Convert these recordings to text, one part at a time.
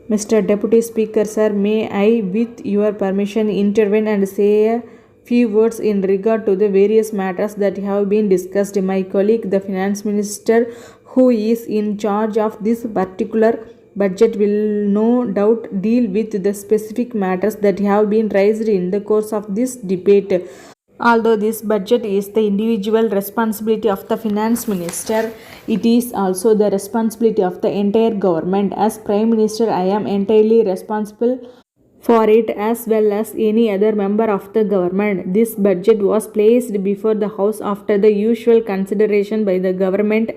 Mr. Deputy Speaker, sir, may I, with your permission, intervene and say a few words in regard to the various matters that have been discussed. My colleague, the Finance Minister, who is in charge of this particular budget, will no doubt deal with the specific matters that have been raised in the course of this debate. Although this budget is the individual responsibility of the finance minister, it is also the responsibility of the entire government. As Prime Minister, I am entirely responsible for it as well as any other member of the government. This budget was placed before the House after the usual consideration by the government,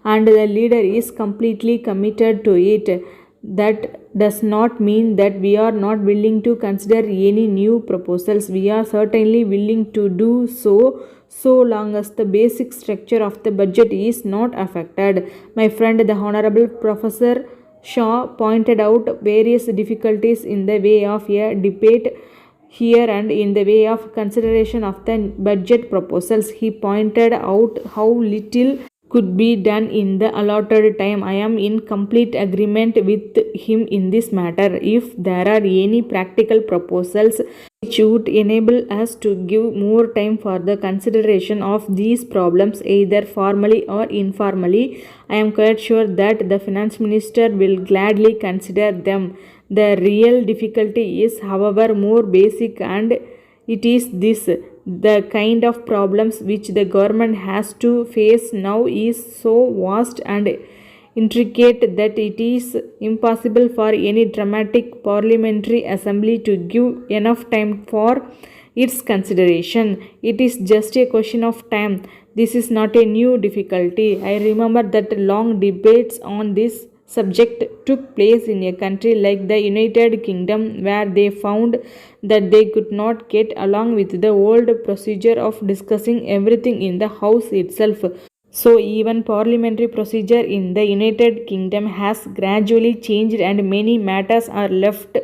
and the leader is completely committed to it. That does not mean that we are not willing to consider any new proposals. We are certainly willing to do so, so long as the basic structure of the budget is not affected. My friend, the Honorable Professor Shaw, pointed out various difficulties in the way of a debate here and in the way of consideration of the budget proposals. He pointed out how little could be done in the allotted time. I am in complete agreement with him in this matter. If there are any practical proposals which would enable us to give more time for the consideration of these problems, either formally or informally, I am quite sure that the finance minister will gladly consider them. The real difficulty is, however, more basic, and it is this: the kind of problems which the government has to face now is so vast and intricate that it is impossible for any dramatic parliamentary assembly to give enough time for its consideration. It is just a question of time. This is not a new difficulty. I remember that long debates on this subject took place in a country like the United Kingdom, where they found that they could not get along with the old procedure of discussing everything in the House itself. So even parliamentary procedure in the United Kingdom has gradually changed, and many matters are left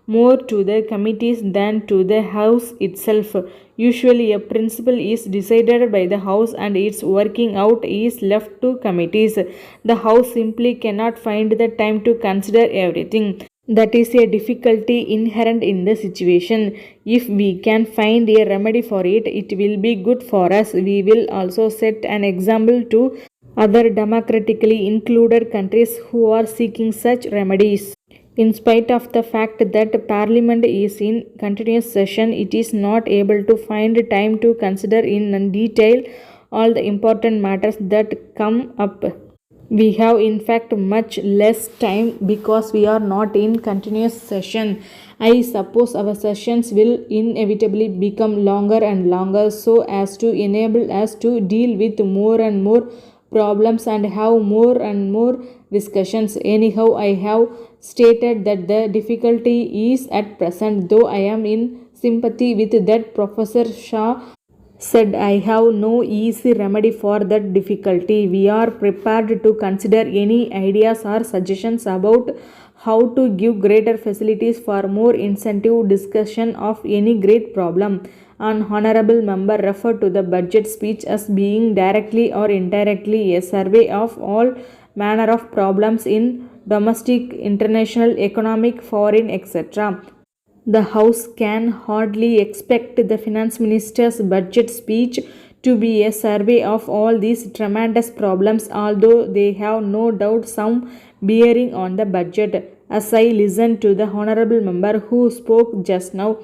more to the committees than to the House itself. Usually a principle is decided by the House and its working out is left to committees. The House simply cannot find the time to consider everything. That is a difficulty inherent in the situation. If we can find a remedy for it, it will be good for us. We will also set an example to other democratically included countries who are seeking such remedies. In spite of the fact that Parliament is in continuous session, it is not able to find time to consider in detail all the important matters that come up. We have in fact much less time because we are not in continuous session. I suppose our sessions will inevitably become longer and longer so as to enable us to deal with more and more problems and have more and more discussions. Anyhow, I have stated that the difficulty is at present, though I am in sympathy with that Professor Shaw said. I have no easy remedy for that difficulty. We are prepared to consider any ideas or suggestions about how to give greater facilities for more incentive discussion of any great problem. An honorable member referred to the budget speech as being directly or indirectly a survey of all manner of problems in domestic, international, economic, foreign, etc. The House can hardly expect the Finance Minister's budget speech to be a survey of all these tremendous problems, although they have no doubt some bearing on the budget. As I listened to the Honorable Member who spoke just now,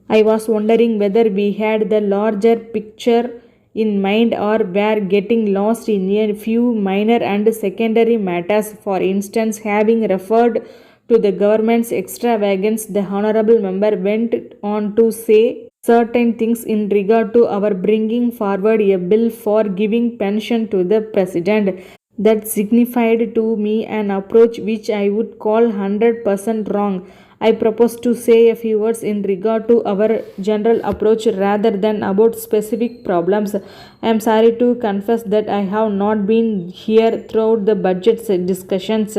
I was wondering whether we had the larger picture in mind or were getting lost in a few minor and secondary matters. For instance, having referred to the government's extravagance, the Honorable Member went on to say certain things in regard to our bringing forward a bill for giving pension to the President that signified to me an approach which I would call 100% wrong. I propose to say a few words in regard to our general approach rather than about specific problems. I am sorry to confess that I have not been here throughout the budget discussions.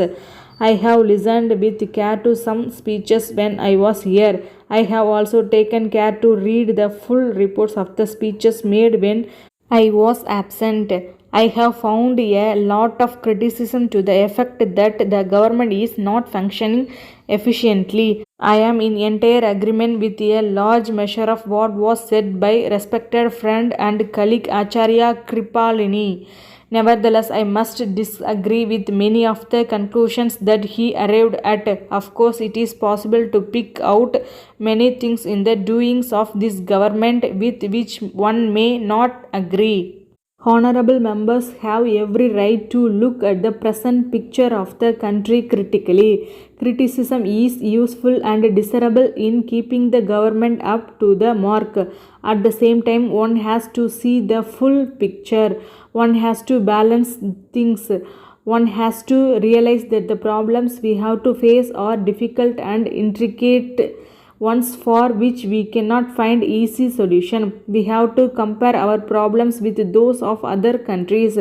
I have listened with care to some speeches when I was here. I have also taken care to read the full reports of the speeches made when I was absent. I have found a lot of criticism to the effect that the government is not functioning efficiently. I am in entire agreement with a large measure of what was said by respected friend and colleague Acharya Kripalini. Nevertheless, I must disagree with many of the conclusions that he arrived at. Of course, it is possible to pick out many things in the doings of this government with which one may not agree. Honorable members have every right to look at the present picture of the country critically. Criticism is useful and desirable in keeping the government up to the mark. At the same time, one has to see the full picture. One has to balance things. One has to realize that the problems we have to face are difficult and intricate ones for which we cannot find easy solution. We have to compare our problems with those of other countries.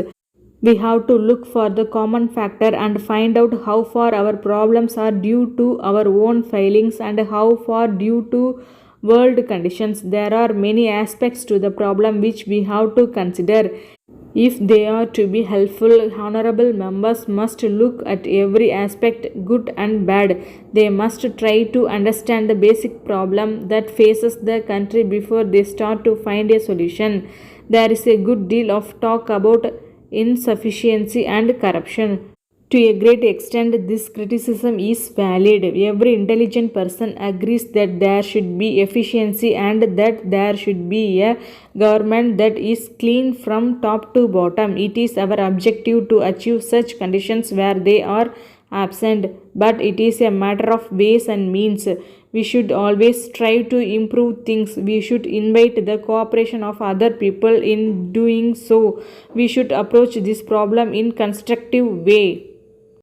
We have to look for the common factor and find out how far our problems are due to our own failings and how far due to world conditions. There are many aspects to the problem which we have to consider. If they are to be helpful, honorable members must look at every aspect, good and bad. They must try to understand the basic problem that faces the country before they start to find a solution. There is a good deal of talk about insufficiency and corruption. To a great extent, this criticism is valid. Every intelligent person agrees that there should be efficiency and that there should be a government that is clean from top to bottom. It is our objective to achieve such conditions where they are absent, but it is a matter of ways and means. We should always strive to improve things. We should invite the cooperation of other people in doing so. We should approach this problem in constructive way.